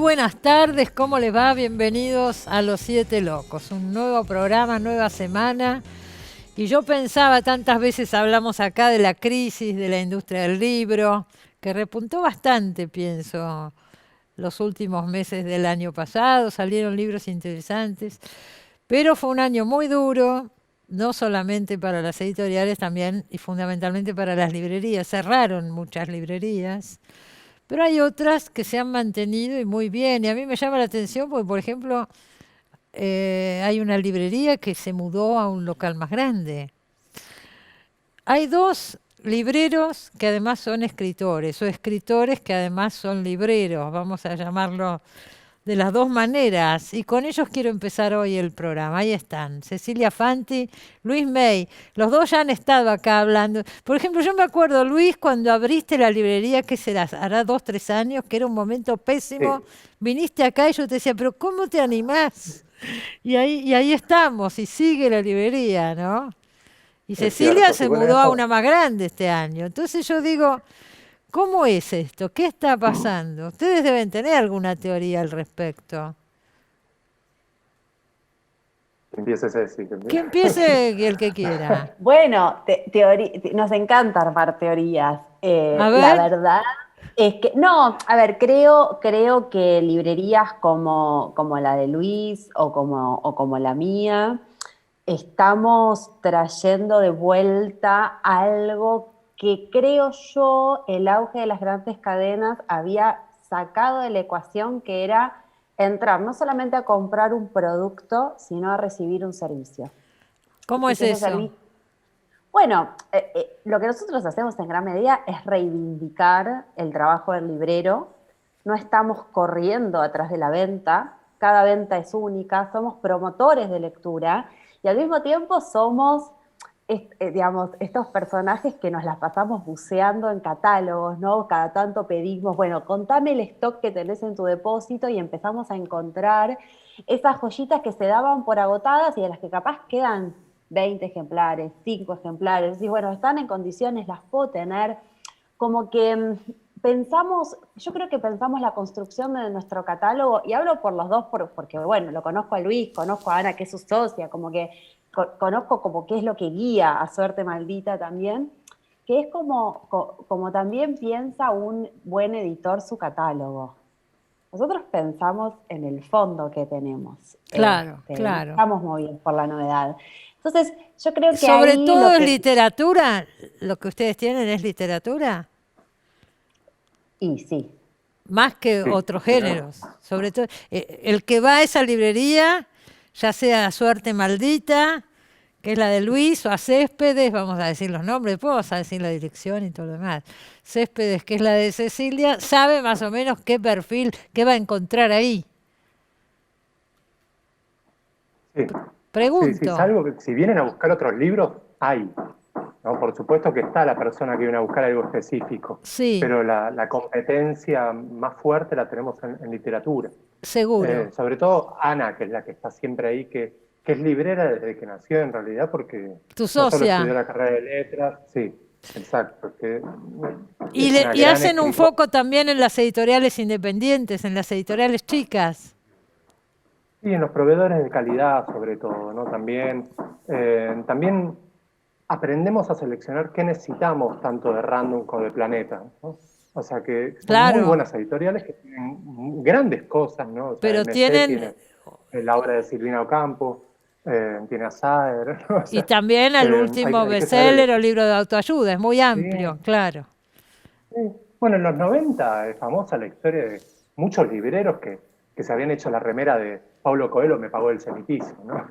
buenas tardes, ¿cómo les va? Bienvenidos a Los Siete Locos, un nuevo programa, nueva semana. Y yo pensaba, tantas veces hablamos acá de la crisis de la industria del libro, que repuntó bastante, pienso, los últimos meses del año pasado, salieron libros interesantes, pero fue un año muy duro, no solamente para las editoriales, también y fundamentalmente para las librerías. Cerraron muchas librerías. Pero hay otras que se han mantenido y muy bien. Y a mí me llama la atención porque, por ejemplo, hay una librería que se mudó a un local más grande. Hay dos libreros que además son escritores, o escritores que además son libreros, vamos a llamarlo de las dos maneras. Y con ellos quiero empezar hoy el programa. Ahí están, Cecilia Fanti, Luis May. Los dos ya han estado acá hablando. Por ejemplo, yo me acuerdo, Luis, cuando abriste la librería, ¿qué será? Hará 2, 3 años, que era un momento pésimo. Sí, Viniste acá y yo te decía, pero ¿cómo te animás? Y ahí estamos, y sigue la librería, ¿no? Y es Cecilia cierto. Y se bueno, mudó a eso, una más grande este año. Entonces yo digo, ¿cómo es esto? ¿Qué está pasando? Ustedes deben tener alguna teoría al respecto. empieza ese decir. Que empiece el que quiera. Bueno, nos encanta armar teorías. A La ver, verdad es que, no, a ver, creo que librerías como la de Luis o como la mía, estamos trayendo de vuelta algo que creo yo el auge de las grandes cadenas había sacado de la ecuación, que era entrar no solamente a comprar un producto, sino a recibir un servicio. ¿cómo Y es que ese eso? servicio, bueno, lo que nosotros hacemos en gran medida es reivindicar el trabajo del librero. No estamos corriendo atrás de la venta, cada venta es única, somos promotores de lectura y al mismo tiempo somos, digamos, estos personajes que nos las pasamos buceando en catálogos, ¿no? Cada tanto pedimos, bueno, contame el stock que tenés en tu depósito y empezamos a encontrar esas joyitas que se daban por agotadas y de las que capaz quedan 20 ejemplares, 5 ejemplares, y bueno, están en condiciones, las puedo tener, como que pensamos, yo creo que pensamos la construcción de nuestro catálogo, y hablo por los dos porque, bueno, lo conozco a Luis, conozco a Ana, que es su socia, como que conozco como qué es lo que guía a Suerte Maldita también, que es como también piensa un buen editor su catálogo. Nosotros pensamos en el fondo que tenemos, Claro, no claro. estamos movidos por la novedad. Entonces, yo creo que Sobre ahí todo lo es que... literatura. Lo que ustedes tienen es literatura, Y sí, más que sí, otros tenemos. géneros. Sobre todo, el que va a esa librería, ya sea Suerte Maldita, que es la de Luis, o a Céspedes, vamos a decir los nombres, después vamos a decir la dirección y todo lo demás. Céspedes, que es la de Cecilia, sabe más o menos qué perfil, qué va a encontrar ahí. Sí, sí, sí, Pregunto. salvo que si vienen a buscar otros libros, hay. ¿No? Por supuesto que está la persona que viene a buscar algo específico, Sí, pero la competencia más fuerte la tenemos en literatura. seguro. Sobre todo Ana, que es la que está siempre ahí, que es librera desde que nació en realidad, porque Tu no solo estudió socia. la carrera de letras, sí, exacto, que Y, es una y gran hacen un escritora. foco también en las editoriales independientes, en las editoriales chicas. Y en los proveedores de calidad, sobre todo, ¿no? También aprendemos a seleccionar qué necesitamos tanto de Random como de Planeta, ¿no? O sea que son muy Claro, buenas editoriales que tienen grandes cosas, ¿no? O sea, pero MC tienen, tiene la obra de Silvina Ocampo, tiene a Saer, ¿no? O y sea, también al último hay que saber bestseller o elegir. libro de autoayuda, es muy amplio, Sí, claro. sí. Bueno, en los 90 es famosa la historia de muchos libreros que se habían hecho la remera de Paulo Coelho me pagó el cemiticio, ¿no?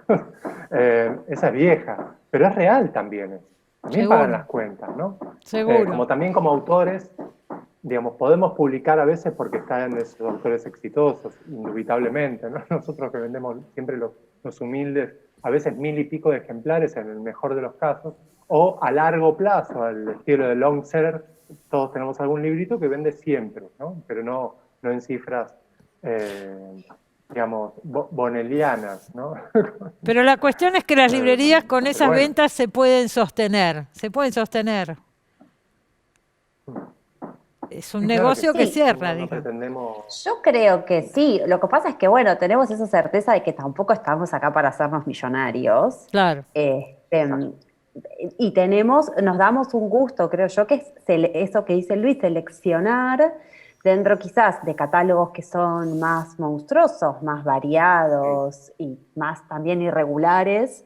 Esa es vieja, pero es real también. También pagan Seguro, las cuentas, ¿no? seguro. Como también como autores, digamos, podemos publicar a veces porque están esos autores exitosos, indubitablemente, ¿no? Nosotros que vendemos siempre los humildes, a veces 1000 y pico de ejemplares en el mejor de los casos, o a largo plazo, al estilo de Longseller, todos tenemos algún librito que vende siempre, ¿no? Pero no en cifras, eh, digamos, bonellianas, ¿no? Pero la cuestión es que las Eh, librerías con pero esas bueno, ventas se pueden sostener, se pueden sostener. es un Claro negocio que sí. cierra, No digamos. pretendemos. Yo creo que sí. Lo que pasa es que, bueno, tenemos esa certeza de que tampoco estamos acá para hacernos millonarios. Claro, Este, y nos damos un gusto, creo yo, que es eso que dice Luis, seleccionar dentro quizás de catálogos que son más monstruosos, más variados y más también irregulares,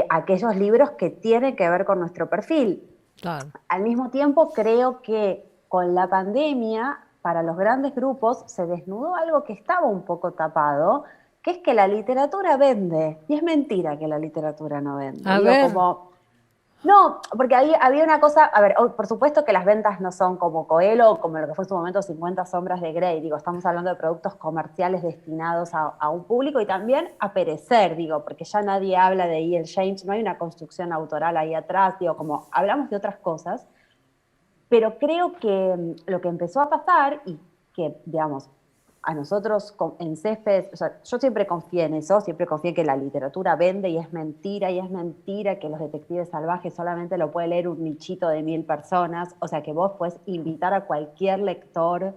aquellos libros que tienen que ver con nuestro perfil. claro. Al mismo tiempo, creo que con la pandemia, para los grandes grupos, se desnudó algo que estaba un poco tapado, que es que la literatura vende. Y es mentira que la literatura no vende. A Digo, ver, como, no, porque ahí había una cosa, a ver, por supuesto que las ventas no son como Coelho o como lo que fue en su momento 50 sombras de Grey, digo, estamos hablando de productos comerciales destinados a un público y también a perecer, digo, porque ya nadie habla de E.L. James, no hay una construcción autoral ahí atrás, digo, como hablamos de otras cosas, pero creo que lo que empezó a pasar y que, digamos, a nosotros en Céspedes, o sea, yo siempre confié en eso, siempre confié que la literatura vende y es mentira que los detectives salvajes solamente lo puede leer un nichito de 1000 personas, o sea, que vos puedes invitar a cualquier lector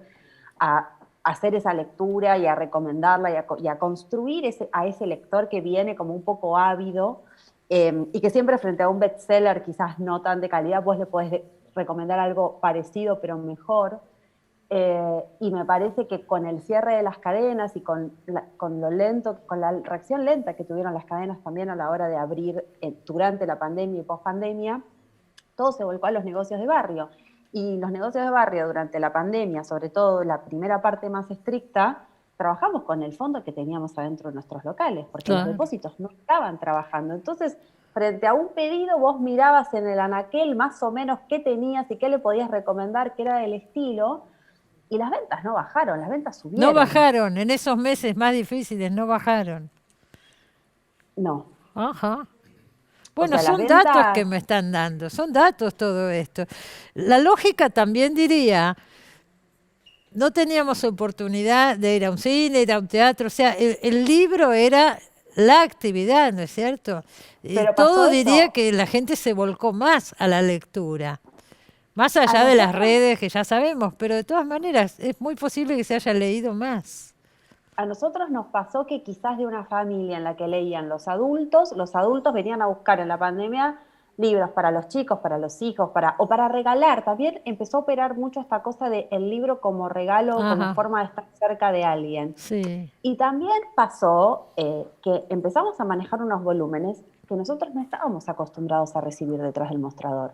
a hacer esa lectura y a recomendarla y a construir a ese lector que viene como un poco ávido y que siempre frente a un bestseller quizás no tan de calidad, vos le podés recomendar algo parecido pero mejor. Y me parece que con el cierre de las cadenas y con la reacción lenta que tuvieron las cadenas también a la hora de abrir durante la pandemia y post-pandemia, todo se volcó a los negocios de barrio. Y los negocios de barrio durante la pandemia, sobre todo la primera parte más estricta, trabajamos con el fondo que teníamos adentro de nuestros locales, porque los claro. depósitos no estaban trabajando. Entonces, frente a un pedido, vos mirabas en el anaquel más o menos qué tenías y qué le podías recomendar, qué era del estilo, y las ventas no bajaron, las ventas No subieron. bajaron, en esos meses más difíciles, no bajaron. No. Ajá. O Bueno, sea, las son datos que ventas... me están dando, son datos todo esto. La lógica también diría, no teníamos oportunidad de ir a un cine, ir a un teatro, o sea, el libro era la actividad, ¿no es cierto? Y Pero pasó todo diría eso. que la gente se volcó más a la lectura, más A allá de las nosotros redes que ya sabemos, pero de todas maneras es muy posible que se haya leído más. A nosotros nos pasó que quizás de una familia en la que leían los adultos venían a buscar en la pandemia libros para los chicos, para los hijos, o para regalar. También empezó a operar mucho esta cosa del libro como regalo, como Ajá, forma de estar cerca de alguien. sí. Y también pasó que empezamos a manejar unos volúmenes que nosotros no estábamos acostumbrados a recibir detrás del mostrador.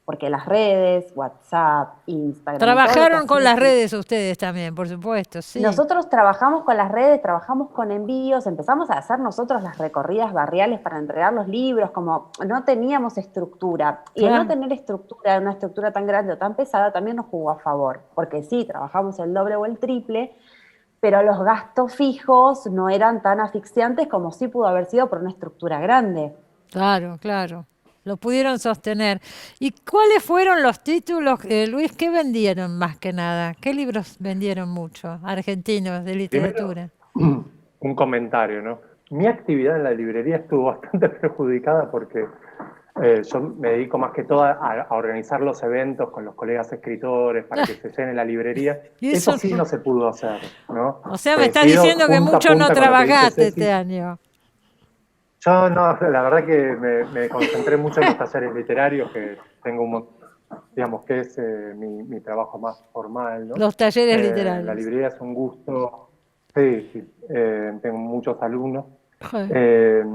Porque las redes, WhatsApp, Instagram y todo lo que Trabajaron con las hacíamos. redes ustedes también, por supuesto, sí. Nosotros trabajamos con las redes, trabajamos con envíos, empezamos a hacer nosotros las recorridas barriales para entregar los libros, como no teníamos estructura. Y el no Claro. tener estructura, una estructura tan grande o tan pesada, también nos jugó a favor, porque sí, trabajamos el doble o el triple, pero los gastos fijos no eran tan asfixiantes como sí pudo haber sido por una estructura grande. Claro, claro. Lo pudieron sostener. ¿Y cuáles fueron los títulos, Luis, que vendieron más que nada? ¿Qué libros vendieron mucho, argentinos, de Primero, literatura? un comentario, ¿no? Mi actividad en la librería estuvo bastante perjudicada porque yo me dedico más que todo a organizar los eventos con los colegas escritores para que se llene la librería. Y Eso eso sí no. no se pudo hacer, ¿no? O sea, me estás Coincido diciendo que punta a mucho no punta con lo que dice trabajaste Ceci. este año. Yo no, la verdad que me concentré mucho en los talleres literarios, que tengo digamos que es mi trabajo más formal, ¿no? Los talleres La literarios. librería es un gusto, sí, sí, tengo muchos alumnos. Joder.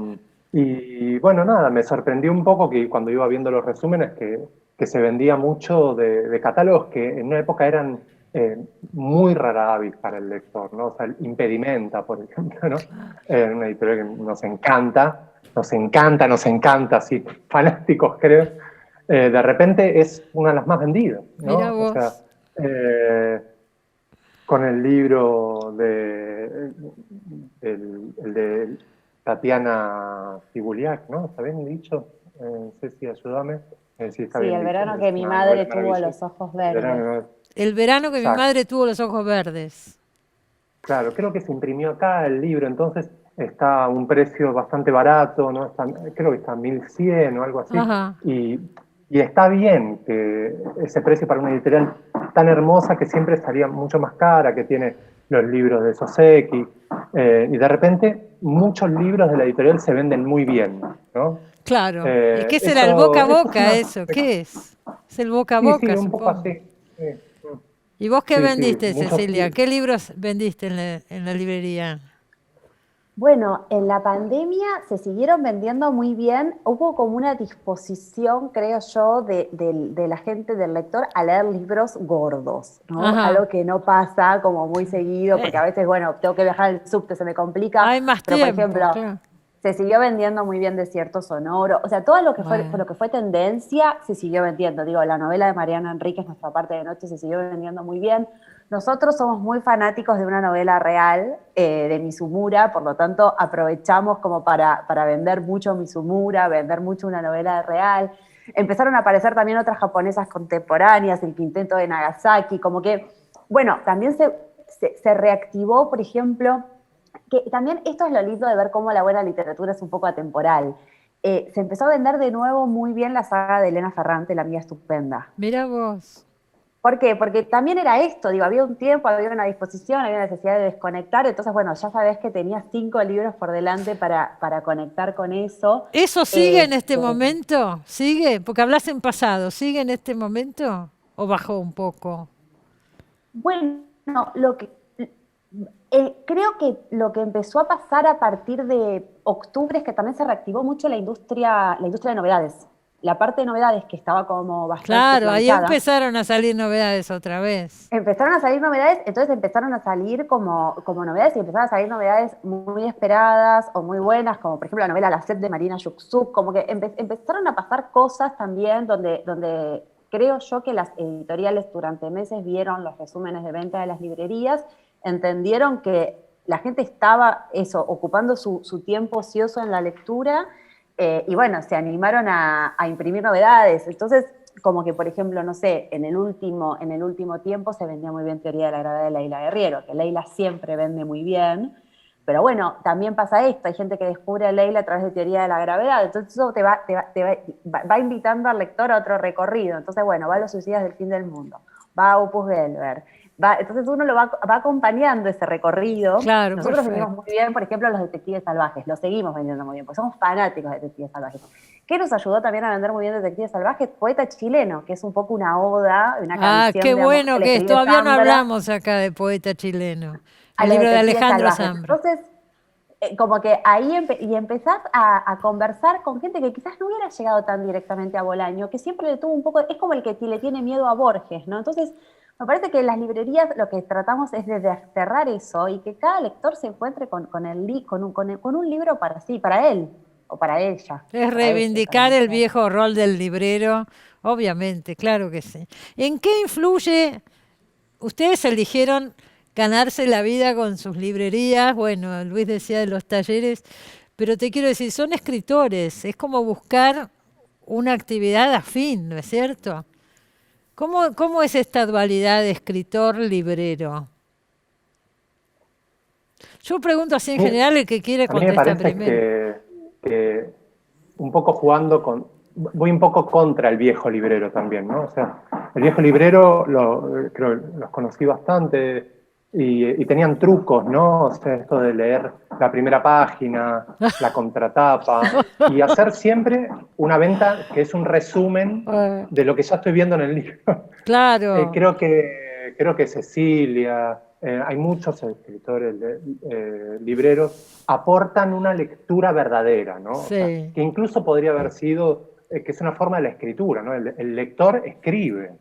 Y bueno, nada, me sorprendió un poco que cuando iba viendo los resúmenes que se vendía mucho de catálogos que en una época eran muy rara avis para el lector, ¿no? O sea, el Impedimenta, por ejemplo, ¿no? Una editorial que nos encanta, así, fanáticos creo. De repente es una de las más vendidas, Mira ¿no? O sea, vos. con el libro el de Tatiana Tibuliak, ¿no? ¿Está bien dicho? Ceci, ayúdame. Sí, está Sí, bien el dicho. verano Es que mi una novela madre tuvo maravillosa. los ojos El verdes. verano, El verano que mi exacto. madre tuvo los ojos verdes. Claro, creo que se imprimió acá el libro, entonces está a un precio bastante barato, ¿no? Creo que está 1100 o algo así. Ajá. Y Y está bien que ese precio para una editorial tan hermosa que siempre estaría mucho más cara, que tiene los libros de Soseki, y de repente muchos libros de la editorial se venden muy bien, ¿no? Claro. ¿Y qué será el boca a Eso es boca una... eso? ¿Qué es? Es el boca a Sí, sí, boca, un poco supongo. así. Sí, ¿Y vos qué sí, sí, vendiste, muchos... Cecilia? ¿Qué libros vendiste en la librería? Bueno, en la pandemia se siguieron vendiendo muy bien. Hubo como una disposición, creo yo, de la gente, del lector, a leer libros gordos, ¿no? Ajá. Algo que no pasa como muy seguido, porque a veces, bueno, tengo que viajar al subte, se me complica. Hay más Pero, por tiempo, ejemplo, claro. se siguió vendiendo muy bien Desierto Sonoro. O sea, todo Bueno. lo que fue tendencia se siguió vendiendo. Digo, la novela de Mariana Enríquez, Nuestra parte de noche, se siguió vendiendo muy bien. Nosotros somos muy fanáticos de una novela real de Mizumura, por lo tanto aprovechamos como para vender mucho Mizumura, vender mucho una novela real. Empezaron a aparecer también otras japonesas contemporáneas, el Quinteto de Nagasaki, como que, bueno, también se reactivó, por ejemplo, que también esto es lo lindo de ver cómo la buena literatura es un poco atemporal. Se empezó a vender de nuevo muy bien la saga de Elena Ferrante, La Amiga Estupenda. Mira vos. ¿Por qué? Porque también era esto, digo, había un tiempo, había una disposición, había una necesidad de desconectar, entonces, bueno, ya sabés que tenías 5 libros por delante para conectar con eso. ¿Eso sigue en este momento? ¿Sigue? Porque hablas en pasado. ¿Sigue en este momento? ¿O bajó un poco? Bueno, lo que, creo que lo que empezó a pasar a partir de octubre es que también se reactivó mucho la industria de novedades. La parte de novedades que estaba como bastante Claro, ahí planchada. empezaron a salir novedades otra vez. Empezaron a salir novedades, entonces empezaron a salir como novedades y empezaron a salir novedades muy esperadas o muy buenas, como por ejemplo la novela La Sed de Marina Yuksuk, como que empezaron a pasar cosas también donde creo yo que las editoriales durante meses vieron los resúmenes de venta de las librerías, entendieron que la gente estaba ocupando su tiempo ocioso en la lectura y bueno, se animaron a imprimir novedades. Entonces, como que, por ejemplo, no sé, en el último tiempo se vendía muy bien Teoría de la Gravedad de Leila Guerriero, que Leila siempre vende muy bien, pero bueno, también pasa esto, hay gente que descubre a Leila a través de Teoría de la Gravedad, entonces eso va invitando al lector a otro recorrido, entonces bueno, va a Los Suicidas del Fin del Mundo, va a Opus Gelber, entonces uno lo va acompañando ese recorrido. Claro, Nosotros perfecto. vendimos muy bien, por ejemplo, Los Detectives Salvajes, lo seguimos vendiendo muy bien, porque somos fanáticos de Detectives Salvajes. ¿Qué nos ayudó también a vender muy bien Detectives Salvajes? Poeta Chileno, que es un poco una oda, una Ah, canción qué de amor bueno que le que es. escribe Todavía no Zambra hablamos acá de poeta chileno. a El los libro de Detectives Alejandro Salvajes. Zambra. Entonces, como que ahí y empezás a conversar con gente que quizás no hubiera llegado tan directamente a Bolaño, que siempre le tuvo un poco, es como el que le tiene miedo a Borges, ¿no? Entonces, me parece que en las librerías lo que tratamos es de desterrar eso y que cada lector se encuentre con un libro para sí, para él o para ella. Es O para ella, para reivindicar el mujer. viejo rol del librero, obviamente, claro que sí. ¿En qué influye? Ustedes eligieron ganarse la vida con sus librerías, bueno, Luis decía de los talleres, pero te quiero decir, son escritores, es como buscar una actividad afín, ¿no es cierto? ¿Cómo es esta dualidad de escritor-librero? Yo pregunto así en general, el que quiere A mí me contesta parece primero. que un poco jugando con... Voy un poco contra el viejo librero también, ¿no? O sea, el viejo librero creo los conocí bastante y tenían trucos, ¿no? O sea, esto de leer la primera página, la contratapa y hacer siempre una venta que es un resumen Eh, de lo que ya estoy viendo en el libro. claro, Creo que Cecilia, hay muchos escritores, libreros, aportan una lectura verdadera, ¿no? O sea, sí, que incluso podría haber sido, que es una forma de la escritura, ¿no? El lector escribe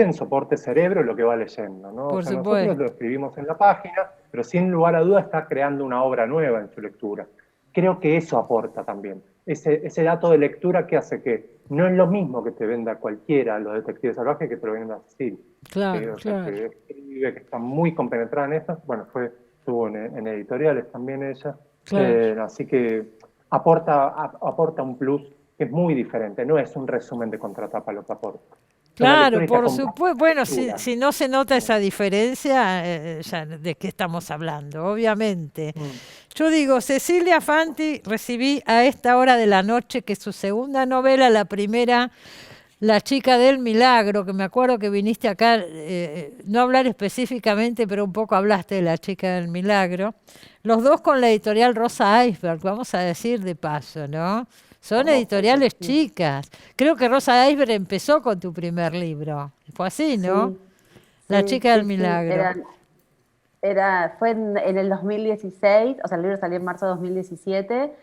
en soporte cerebro lo que va leyendo, ¿no? O por sea, nosotros lo supuesto. escribimos en la página, pero sin lugar a duda está creando una obra nueva en su lectura. Creo que eso aporta también. Ese dato de lectura que hace que no es lo mismo que te venda cualquiera los detectives salvajes que te lo venda Cecilia. Claro, O sea, claro, que escribe, que está muy compenetrada en eso. Bueno, estuvo en editoriales también ella. claro. Así que aporta un plus que es muy diferente. No es un resumen de contratapa lo que aporta. Es una Claro, lectura y te por acompaña supuesto. en la Bueno, lectura. si no se nota esa diferencia, ya de qué estamos hablando, obviamente. Mm. Yo digo, Cecilia Fanti recibí a esta hora de la noche, que es su segunda novela, la primera La chica del milagro, que me acuerdo que viniste acá, no a hablar específicamente, pero un poco hablaste de la chica del milagro. Los dos con la editorial Rosa Iceberg, vamos a decir de paso, ¿no? Son editoriales chicas. Creo que Rosa Iceberg empezó con tu primer libro. Fue así, ¿no? Sí, La sí, chica del sí, sí. milagro. Fue en el 2016, o sea, el libro salió en marzo de 2017,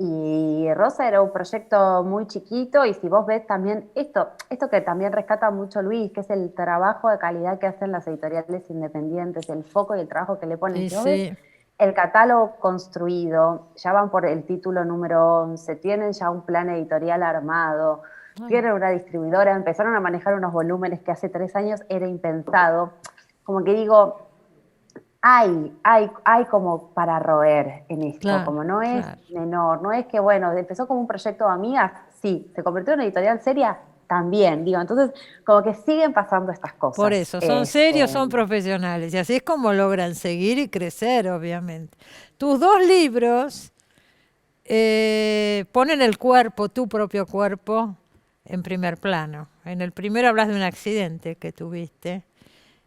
y Rosa era un proyecto muy chiquito, y si vos ves también esto que también rescata mucho Luis, que es el trabajo de calidad que hacen las editoriales independientes, el foco y el trabajo que le ponen. Sí, Si vos ves sí. el catálogo construido, ya van por el título número 11, tienen ya un plan editorial armado, Ay, tienen una distribuidora, empezaron a manejar unos volúmenes que hace 3 años era impensado. Como que digo, hay como para roer en esto, claro, como no es claro. menor, no es que, bueno, empezó como un proyecto de amigas, sí, se convirtió en una editorial seria, también, digo, entonces como que siguen pasando estas Por cosas. eso, son serios, son profesionales. Y así es como logran seguir y crecer, obviamente. Tus dos libros ponen el cuerpo, tu propio cuerpo, en primer plano. En el primero hablas de un accidente que tuviste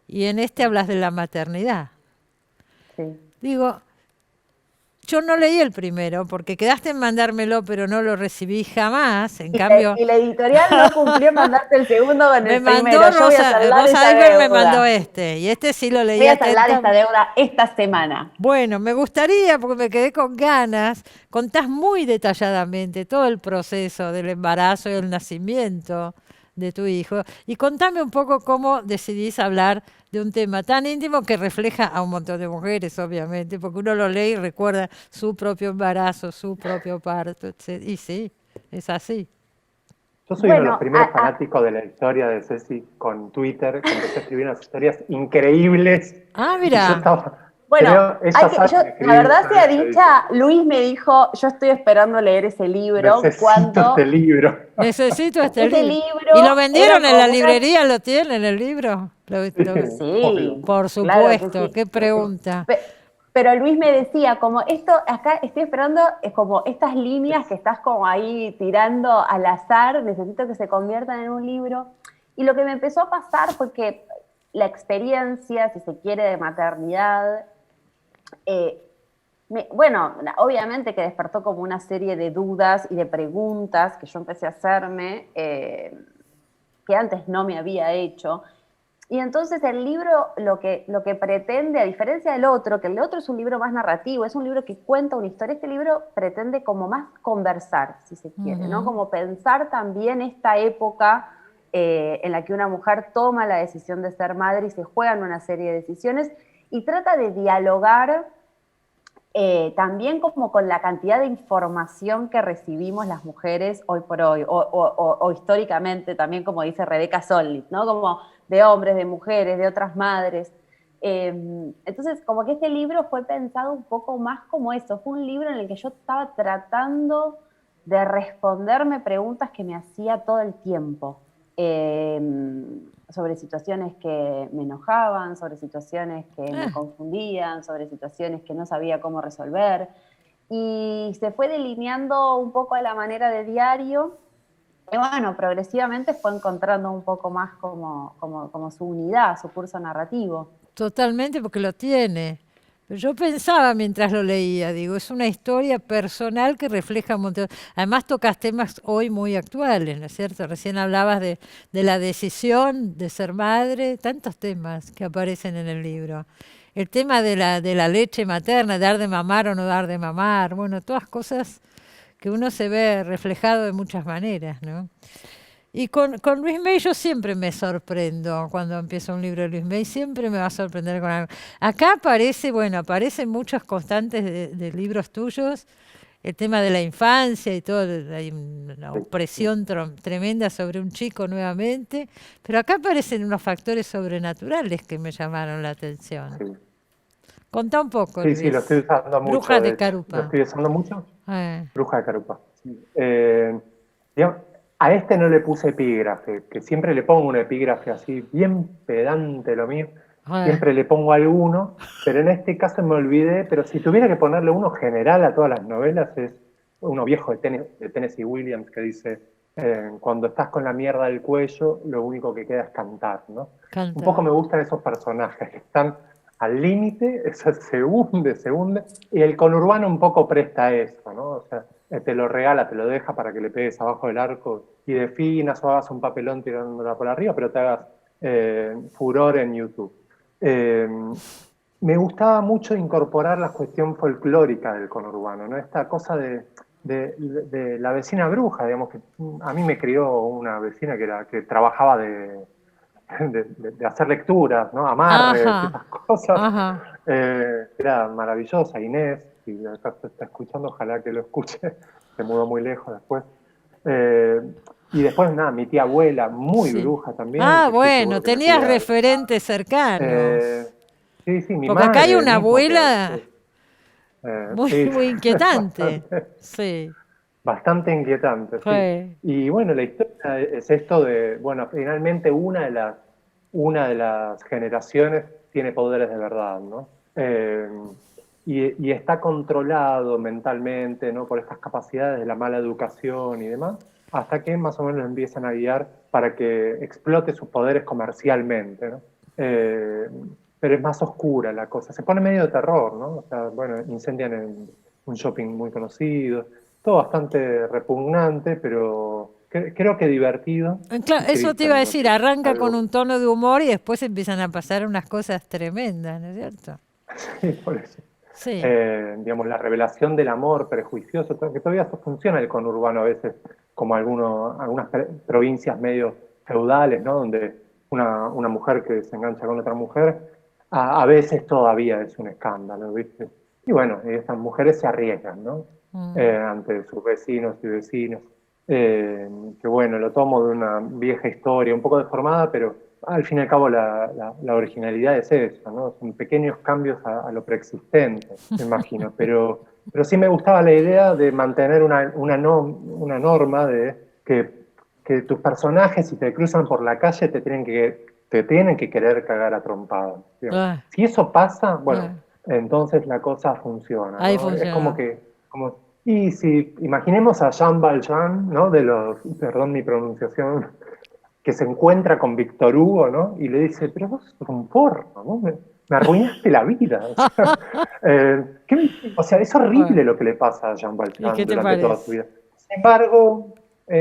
y en este hablas de la maternidad. Sí. Digo, yo no leí el primero porque quedaste en mandármelo, pero no lo recibí jamás. En cambio, Y la editorial no cumplió en mandarte el segundo con me el primero. mandó Yo voy a saldar Rosa esa Iber me mandó deuda. este y este sí lo leí Voy a saldar esta atentamente. deuda esta semana. Bueno, me gustaría, porque me quedé con ganas, contás muy detalladamente todo el proceso del embarazo y el nacimiento de tu hijo. Y contame un poco cómo decidís hablar de un tema tan íntimo que refleja a un montón de mujeres, obviamente, porque uno lo lee y recuerda su propio embarazo, su propio parto, etc. Y sí, es así. Yo soy uno de los Bueno, primeros fanáticos de la historia de Ceci con Twitter, que empecé a escribir unas historias increíbles. Ah, Y yo mira, estaba, bueno, creo, ella sabe que la escribí verdad muchas sea veces, dice, dicha, Luis me dijo, yo estoy esperando leer ese libro, necesito este cuando libro. necesito este ese libro. ¿Y lo libro era vendieron en la como una... librería? ¿Lo tienen el libro? Obvio. Sí, Por claro que supuesto, sí. qué pregunta. Pero Luis me decía, como esto, acá estoy esperando, es como estas líneas que estás como ahí tirando al azar, necesito que se conviertan en un libro. Y lo que me empezó a pasar fue que la experiencia, si se quiere, de maternidad, bueno, obviamente que despertó como una serie de dudas y de preguntas que yo empecé a hacerme, que antes no me había hecho. Y entonces el libro lo que pretende, a diferencia del otro, que el otro es un libro más narrativo, es un libro que cuenta una historia, este libro pretende como más conversar, si se quiere, ¿no? Ujú. Como pensar también esta época en la que una mujer toma la decisión de ser madre y se juegan una serie de decisiones y trata de dialogar también como con la cantidad de información que recibimos las mujeres hoy por hoy, o históricamente también, como dice Rebecca Solnit, ¿no? Como de hombres, de mujeres, de otras madres. Entonces, como que este libro fue pensado un poco más como eso, fue un libro en el que yo estaba tratando de responderme preguntas que me hacía todo el tiempo. Sobre situaciones que me enojaban, sobre situaciones que me Ah, confundían, sobre situaciones que no sabía cómo resolver. Y se fue delineando un poco a la manera de diario. Y bueno, progresivamente fue encontrando un poco más como su unidad, su curso narrativo. totalmente porque lo tiene. Pero yo pensaba mientras lo leía, digo, es una historia personal que refleja un montón. Además tocas temas hoy muy actuales, ¿no es cierto? Recién hablabas de la decisión de ser madre, tantos temas que aparecen en el libro. El tema de la leche materna, dar de mamar o no dar de mamar, bueno, todas cosas que uno se ve reflejado de muchas maneras, ¿no? Y con Luis May yo siempre me sorprendo cuando empiezo un libro de Luis May, siempre me va a sorprender con algo. Acá aparece, bueno, aparecen muchas constantes de libros tuyos, el tema de la infancia y todo, hay una opresión tremenda sobre un chico nuevamente, pero acá aparecen unos factores sobrenaturales que me llamaron la atención. Sí, Contá un poco, sí, sí, lo estoy Luis. usando mucho, Brujas de de hecho. Lo Carupa. estoy usando mucho. Eh, Bruja de Carupa. Sí. Digamos, a este no le puse epígrafe, que siempre le pongo un epígrafe así, bien pedante lo mío. eh. Siempre le pongo alguno, pero en este caso me olvidé. Pero si tuviera que ponerle uno general a todas las novelas, es uno viejo de Tennessee Williams que dice: Cuando estás con la mierda del cuello, lo único que queda es cantar, ¿no? Canta. Un poco me gustan esos personajes que están al límite, eso se hunde, y el conurbano un poco presta eso, ¿no? O sea, te lo regala, te lo deja para que le pegues abajo del arco y definas o hagas un papelón tirándola por arriba, pero te hagas furor en YouTube. Me gustaba mucho incorporar la cuestión folclórica del conurbano, ¿no? Esta cosa de la vecina bruja, digamos, que a mí me crió una vecina que trabajaba de hacer lecturas, ¿no? Amarres, Ajá, esas cosas. ajá. Era maravillosa, Inés, si acá se está escuchando, ojalá que lo escuche, se mudó muy lejos después. Y después, nada, mi tía abuela, muy Sí. bruja también, Ah, que estoy bueno, seguro que me tenías cuida. referentes Eh, cercanos. sí, mi Porque acá hay madre una mismo, que a abuela veces, muy, sí, muy inquietante. bastante, Sí, bastante inquietante, sí. fue. Y bueno, la historia es esto de, bueno, finalmente una de las generaciones tiene poderes de verdad, ¿no? Y está controlado mentalmente, ¿no? Por estas capacidades de la mala educación y demás, hasta que más o menos lo empiezan a guiar para que explote sus poderes comercialmente, ¿no? Pero es más oscura la cosa, se pone medio de terror, ¿no? O sea, bueno, incendian en un shopping muy conocido, todo bastante repugnante, pero creo que divertido y Claro, eso te triste al iba a mismo decir, tiempo. arranca con Algo, un tono de humor y después empiezan a pasar unas cosas tremendas, ¿no es cierto? sí, por eso. Sí, Digamos, la revelación del amor prejuicioso, que todavía eso funciona el conurbano a veces, como algunas provincias medio feudales, ¿no? Donde una mujer que se engancha con otra mujer, a veces todavía es un escándalo, ¿viste? Y bueno, estas mujeres se arriesgan, ¿no? mm, Ante sus vecinos y vecinas. Que bueno, lo tomo de una vieja historia, un poco deformada, pero al fin y al cabo la originalidad es eso, ¿no? Son pequeños cambios a lo preexistente, me imagino, pero sí me gustaba la idea de mantener una norma de que tus personajes, si te cruzan por la calle, te tienen que querer cagar a trompadas, digamos. ah, Si eso pasa, bueno, ah, entonces la cosa funciona, ahí ¿no? Es como funciona. que, y si imaginemos a Jean Valjean, ¿no? Perdón mi pronunciación, que se encuentra con Víctor Hugo, ¿no? Y le dice, pero vos sos un porno, ¿no? Me arruinaste la vida. O sea, o sea, es horrible Bueno, lo que le pasa a Jean ¿y qué Valjean te durante toda su parece? vida. Sin embargo,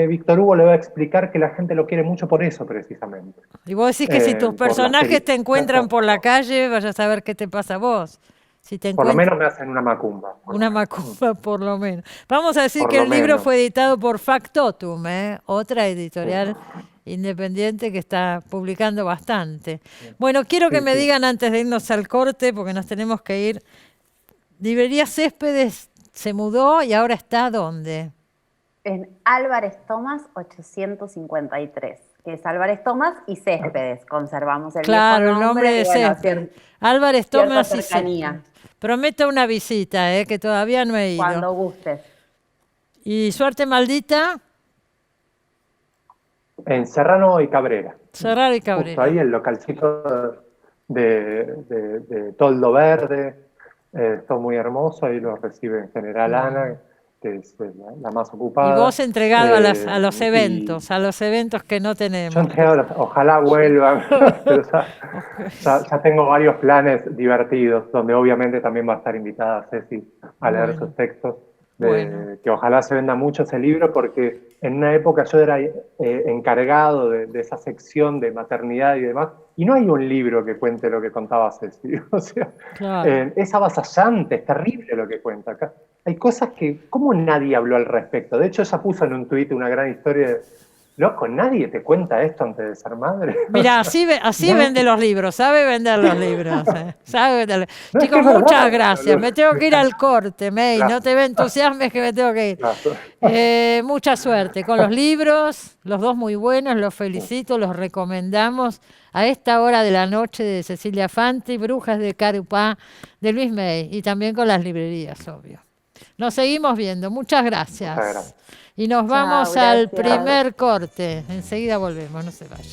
Víctor Hugo le va a explicar que la gente lo quiere mucho por eso, precisamente. Y vos decís que si tus Por la personajes te seriedad, encuentran por la calle, vayas a ver qué te pasa a vos. Si te por lo encuentran menos me hacen una macumba, por lo una menos. macumba, por lo menos. Vamos a decir Por que lo el libro menos. fue editado por Factotum, ¿eh? Otra Sí, editorial independiente que está publicando bastante. Bueno, quiero que sí, me sí. digan antes de irnos al corte, porque nos tenemos que ir. Librería Céspedes se mudó y ahora está ¿dónde? En Álvarez Tomás 853, que es Álvarez Tomás y Céspedes. Conservamos el viejo Claro, el nombre nombre y de bueno, Céspedes. Álvarez cierta Tomás y cercanía, Céspedes. Prometo una visita, que todavía no he ido. cuando gustes. Y suerte maldita, En Serrano y Cabrera. Serrano y Justo ahí Cabrera. el localcito de toldo verde, todo muy hermoso, ahí lo recibe en general Bueno. Ana, que es la más Y ocupada. vos entregado a Y los eventos que no yo tenemos. entré ahora, ojalá vuelvan, pero Ok. ya tengo varios planes divertidos, donde obviamente también va a estar invitada Ceci a leer sus Bueno, textos, bueno. que ojalá se venda mucho ese libro, porque en una época yo era encargado de esa sección de maternidad y demás, y no hay un libro que cuente lo que contaba Ceci. O sea, Claro. es avasallante, es terrible lo que cuenta acá. Hay cosas que, ¿cómo nadie habló al respecto? De hecho, ella puso en un tuit una gran historia de, loco, nadie te cuenta esto antes de ser madre. O Mira, sea, así vende nadie. los libros, sabe vender los libros. Sabe venderlos. No, es que Chicos, es muchas verdad. gracias. Me tengo que ir al corte, May. Gracias, No te me entusiasmes que me tengo que ir. gracias. Mucha suerte con los libros, los dos muy buenos, los felicito, los recomendamos a esta hora de la noche de Cecilia Fanti, Brujas de Carupá, de Luis May, y también con las librerías, obvio. Nos seguimos viendo, muchas Muchas gracias. gracias. Y nos Chao, vamos al gracias. primer corte. Enseguida volvemos, no se vayan.